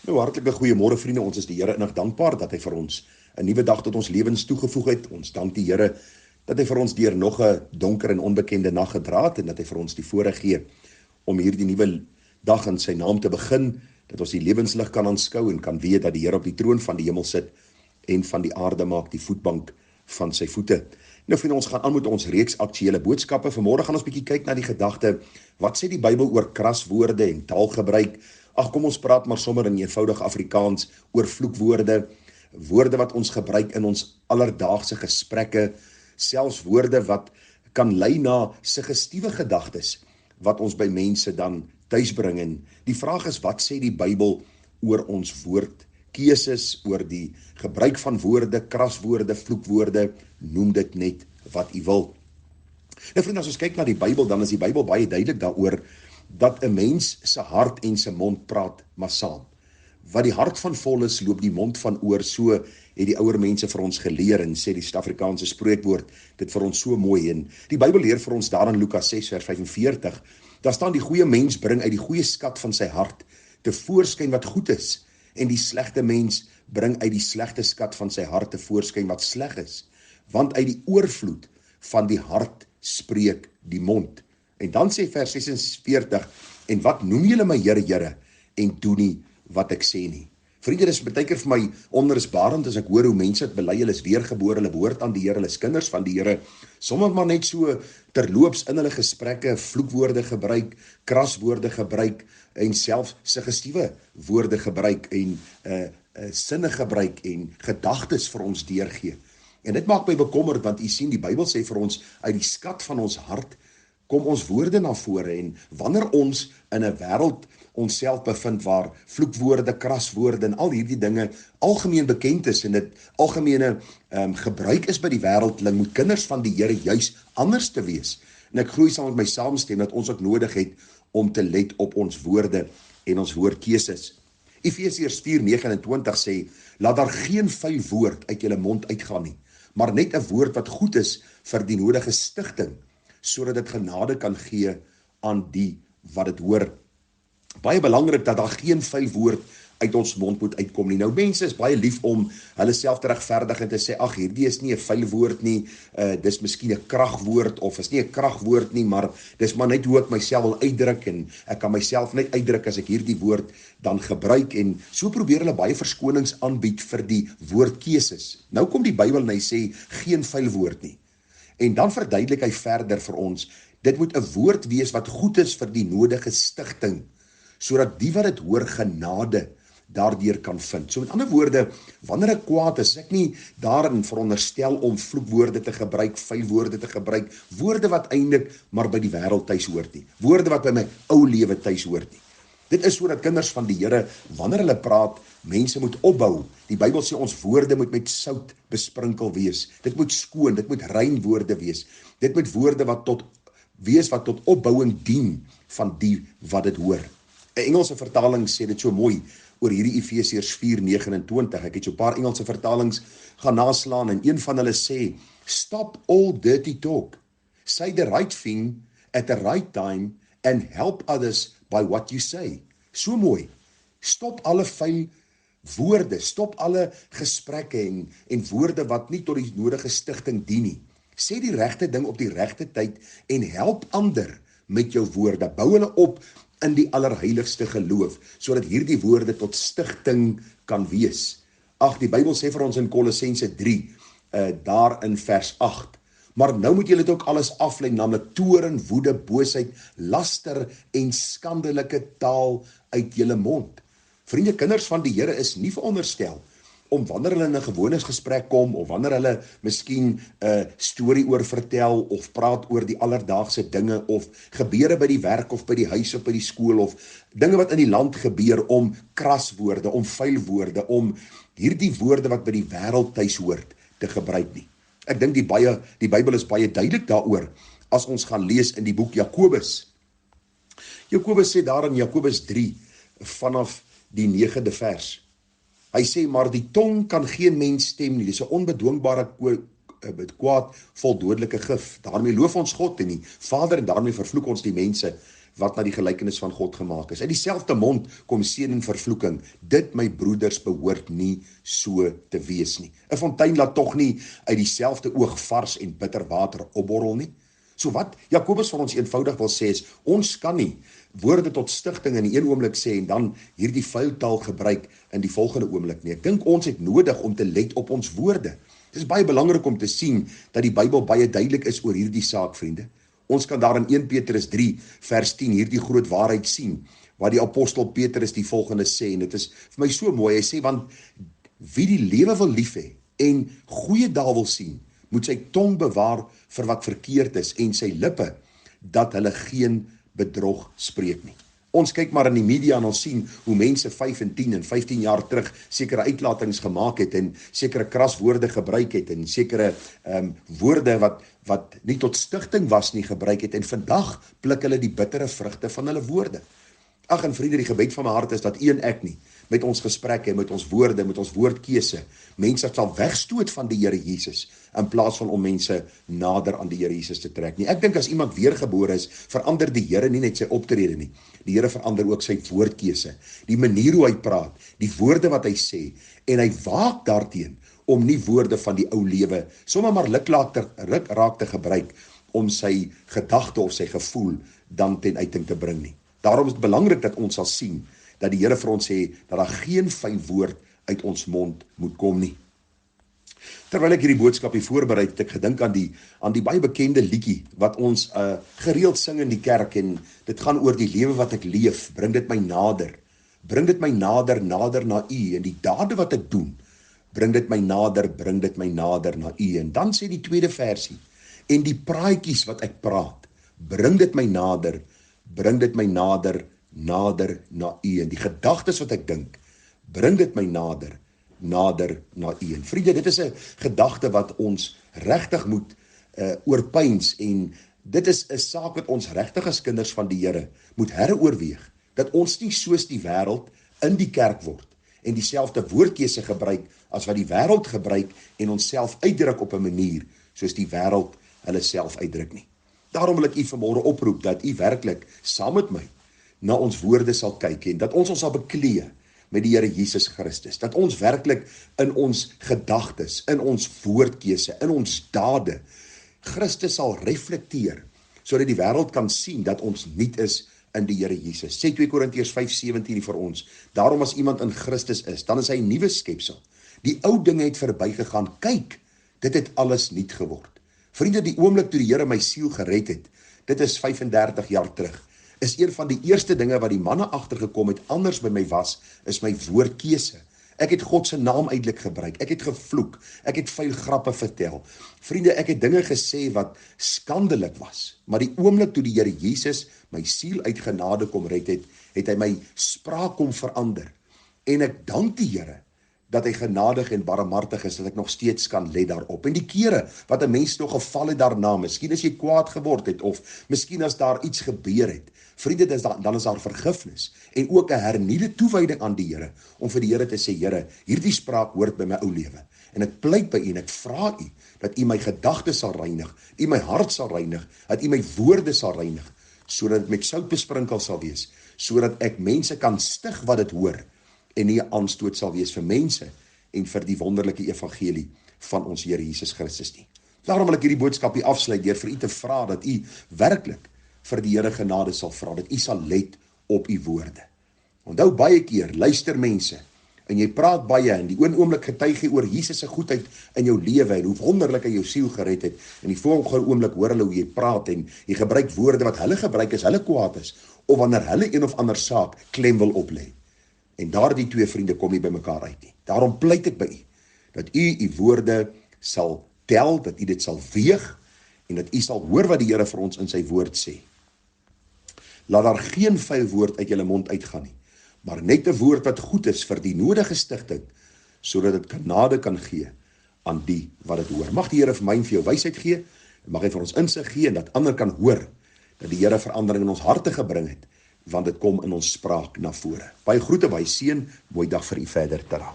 Nou, hartlike goeiemôre vriende, ons is die Here innig dankbaar dat hy vir ons 'n nuwe dag tot ons lewens toegevoeg het. Ons dank die Here dat hy vir ons deur nog 'n donker en onbekende nag gedra het en dat hy vir ons die voorreg gee om hierdie nuwe dag in sy naam te begin, dat ons die lewenslig kan aanskou en kan weet dat die Here op die troon van die hemel sit en van die aarde maak die voetbank van sy voete. Nou vriende, ons gaan aan met ons reeks aktuele boodskappe. Vanmôre gaan ons bietjie kyk na die gedagte, wat sê die Bybel oor kraswoorde en taalgebruik? Ag, kom ons praat maar sommer in eenvoudig Afrikaans oor vloekwoorde, woorde wat ons gebruik in ons alledaagse gesprekke, selfs woorde wat kan lei na suggestiewe gedagtes wat ons by mense dan tuisbring. En die vraag is, wat sê die Bybel oor ons woordkeuses, oor die gebruik van woorde, kraswoorde, vloekwoorde, noem dit net wat u wil. Nou vriende, as ons kyk na die Bybel, dan is die Bybel baie duidelik daaroor dat 'n mens se hart en se mond praat maar saam. Wat die hart van vol is, loop die mond van oor, so het die ouer mense vir ons geleer en sê die Suid-Afrikaanse spreekwoord dit vir ons so mooi. En die Bybel leer vir ons daar in Lukas 6 vers 45, daar staan die goeie mens bring uit die goeie skat van sy hart tevoorskyn wat goed is, en die slegte mens bring uit die slegte skat van sy hart tevoorskyn wat sleg is, want uit die oorvloed van die hart spreek die mond. En dan sê vers 46, en wat noem julle my Here, Here, en doen nie wat ek sê nie. Vriende, dis baie keer vir my onrusbarend as ek hoor hoe mense het bely, hulle is weergebore, hulle behoort aan die Here, hulle is kinders van die Here, sommer maar net so terloops in hulle gesprekke vloekwoorde gebruik, kraswoorde gebruik en selfs suggestiewe woorde gebruik en sinne gebruik en gedagtes vir ons deurgee. En dit maak my bekommerd, want u sien, die Bybel sê vir ons, uit die skat van ons hart kom ons woorde na vore, en wanneer ons in 'n wêreld onsself bevind waar vloekwoorde, kraswoorde en al hierdie dinge algemeen bekend is en dit algemene gebruik is by die wêreldling, moet kinders van die Here juis anders te wees. En ek groei saam met my saamstem dat ons ook nodig het om te let op ons woorde en ons woordkeuses. Efesiërs 4:29 sê, laat daar geen vuil woord uit julle mond uitgaan nie, maar net 'n woord wat goed is vir die nodige stigting, sodat dit genade kan gee aan die wat dit hoor. Baie belangrik dat daar geen vuil woord uit ons mond moet uitkom nie. Nou mense is baie lief om hulle self te regverdig en te sê, ag, hierdie is nie 'n vuil woord nie, dis miskien 'n kragwoord, of is nie 'n kragwoord nie, maar dis maar net hoe ek myself wil uitdruk, en ek kan myself net uitdruk as ek hierdie woord dan gebruik, en so probeer hulle baie verskonings aanbied vir die woordkeuses. Nou kom die Bybel en hy sê, geen vuil woord nie. En dan verduidelik hy verder vir ons, dit moet 'n woord wees wat goed is vir die nodige stigting, sodat die wat dit hoor genade daardeur kan vind. So met ander woorde, wanneer ek kwaad is, ek nie daarin veronderstel om vloekwoorde te gebruik, vuil woorde te gebruik, woorde wat eintlik maar by die wêreld tuis hoort nie, woorde wat by my ou lewe tuis hoort nie. Dit is sodat kinders van die Here, wanneer hulle praat, mense moet opbou. Die Bybel sê ons woorde moet met sout besprinkel wees. Dit moet skoon, dit moet rein woorde wees. Dit moet woorde wat tot opbouing dien van die wat dit hoor. 'n Engelse vertaling sê dit so mooi oor hierdie Efesiërs 4:29. Ek het so 'n paar Engelse vertalings gaan naslaan, en een van hulle sê, stop all dirty talk, say the right thing at the right time and help others by what you say. So mooi. Stop alle vuil woorde, stop alle gesprekke en woorde wat nie tot die nodige stigting dien nie. Sê die regte ding op die regte tyd en help ander met jou woorde. Bou hulle op in die allerheiligste geloof, sodat hierdie woorde tot stigting kan wees. Ag, die Bybel sê vir ons in Kolossense 3, daar in vers 8, maar nou moet julle dit ook alles aflei, naamlik toorn, woede, boosheid, laster en skandelike taal uit julle mond. Vriende, kinders van die Here is nie veronderstel om wanneer hulle in 'n gewone gesprek kom, of wanneer hulle miskien 'n storie oor vertel, of praat oor die alledaagse dinge, of gebeure by die werk, of by die huis, of by die skool, of dinge wat in die land gebeur, om kraswoorde, om vuil woorde, om hierdie woorde wat by die wêreld tuis hoort, te gebruik nie. Ek dink die Bybel is baie duidelik daaroor, as ons gaan lees in die boek Jakobus. Jakobus sê daar in Jakobus 3, vanaf die 9de vers, hy sê, maar die tong kan geen mens stem nie, dis 'n onbedwingbare kwaad vol dodelike gif. Daarmee loof ons God en die Vader, en daarmee vervloek ons die mense wat na die gelykenis van God gemaak is. Uit dieselfde mond kom seën en vervloeking. Dit, my broeders, behoort nie so te wees nie. 'n Fontein laat tog nie uit dieselfde oog vars en bitter water opborrel nie. So wat Jakobus vir ons eenvoudig wil sê is, ons kan nie woorde tot stigting in die een oomblik sê en dan hierdie vuil taal gebruik in die volgende oomblik nie. Ek dink ons het nodig om te let op ons woorde. Dit is baie belangrik om te sien dat die Bybel baie duidelik is oor hierdie saak, vriende. Ons kan daar in 1 Petrus 3 vers 10 hierdie groot waarheid sien, waar die apostel Petrus die volgende sê, en dit is vir my so mooi, hy sê, want wie die lewe wil lief hê en goeie dae wil sien, moet sy tong bewaar vir wat verkeerd is en sy lippe, dat hulle geen bedrog spreek nie. Ons kyk maar in die media en ons sien hoe mense 5 en 10 en 15 jaar terug sekere uitlatings gemaak het en sekere kraswoorde gebruik het en sekere woorde wat nie tot stigting was nie gebruik het en vandag pluk hulle die bittere vrugte van hulle woorde. Ag en vriende, die gebed van my hart is dat u en ek nie met ons gesprekke, met ons woorde, met ons woordkeuse, mense sal wegstoot van die Here Jesus, in plaas van om mense nader aan die Here Jesus te trek nie. Ek dink as iemand weergebore is, verander die Here nie net sy optrede nie. Die Here verander ook sy woordkeuse, die manier hoe hy praat, die woorde wat hy sê, en hy waak daarteen om nie woorde van die ou lewe, sommer maar ruk raak te gebruik, om sy gedagte of sy gevoel dan ten uiting te bring nie. Daarom is dit belangrik dat ons sal sien, dat die Here vir ons sê, dat daar geen fyn woord uit ons mond moet kom nie. Terwyl ek hierdie boodskap hier voorberei het, ek gedink aan die baie bekende liedjie, wat ons gereeld sing in die kerk, en dit gaan oor die lewe wat ek leef, bring dit my nader nader na u, en die dade wat ek doen, bring dit my nader na u, en dan sê die tweede versie, en die praatjies wat ek praat, bring dit my nader na u, en die gedagtes wat ek dink, bring dit my nader na u. En vriende, dit is 'n gedagte wat ons regtig moet oorpyns, en dit is 'n saak wat ons regtig as kinders van die Here moet heroorweeg, dat ons nie soos die wêreld in die kerk word, en dieselfde woordkeuse gebruik as wat die wêreld gebruik, en onsself uitdruk op 'n manier, soos die wêreld hulle self uitdruk nie. Daarom wil ek u vanmôre oproep, dat u werklik saam met my na ons woorde sal kyk, en dat ons sal bekleë met die Here Jesus Christus, dat ons werklik in ons gedagtes, in ons woordkeuse, in ons dade, Christus sal reflekteer, sodat die wêreld kan sien dat ons nuut is in die Here Jesus. Sê 2 Korintiërs 5:17 vir ons, daarom as iemand in Christus is, dan is hy 'n nuwe skepsel. Die ou dinge het verbygegaan, kyk, dit het alles nuut geword. Vriende, die oomblik toe die Here my siel gered het, dit is 35 jaar terug, is een van die eerste dinge wat die manne agtergekom het, anders by my was, is my woordkeuse. Ek het God se naam uitlik gebruik, ek het gevloek, ek het vuil grappe vertel. Vriende, ek het dinge gesê wat skandelik was, maar die oomblik toe die Here Jesus my siel uit genade kom red het, het hy my spraak kom verander. En ek dank die Here dat hy genadig en barmhartig is, dat ek nog steeds kan let daarop. En die kere wat 'n mens nog geval het daarna, miskien as jy kwaad geword het, of miskien as daar iets gebeur het, vriende, dan is daar vergifnis, en ook 'n hernieude toewyding aan die Here, om vir die Here te sê, Here, hierdie spraak hoort by my ou lewe, en ek pleit by u, en ek vra u, dat u my gedagtes sal reinig, u my hart sal reinig, dat u my woorde sal reinig, sodat dit met sout besprinkel sal wees, sodat ek mense kan stig wat dit hoor, en nie 'n aanstoot sal wees vir mense en vir die wonderlike evangelie van ons Here Jesus Christus nie. Daarom wil ek hierdie boodskap hier afsluit deur vir u te vra dat u werklik vir die Here genade sal vra, dat u sal let op u woorde. Onthou, baie keer luister mense en jy praat baie, en die oomblik getuig jy oor Jesus se goedheid in jou lewe en hoe wonderlik hy jou siel gered het, en die volgende oomblik hoor hulle hoe jy praat en jy gebruik woorde wat hulle gebruik as hulle kwaad is, of wanneer hulle een of ander saak klem wil oplê. En daardie twee vriende kom nie by mekaar uit nie. Daarom pleit ek by u, dat u woorde sal tel, dat u dit sal weeg, en dat u sal hoor wat die Here vir ons in sy woord sê. Laat daar geen vuil woord uit julle mond uitgaan nie, maar net 'n woord wat goed is vir die nodige stigting, sodat dit genade kan gee aan die wat dit hoor. Mag die Here vir my en vir jou wysheid gee, en mag hy vir ons insig gee, en dat ander kan hoor, dat die Here verandering in ons harte gebring het, want dit kom in ons spraak na vore. Baie groete, baie seën, mooi dag vir u verder, tada.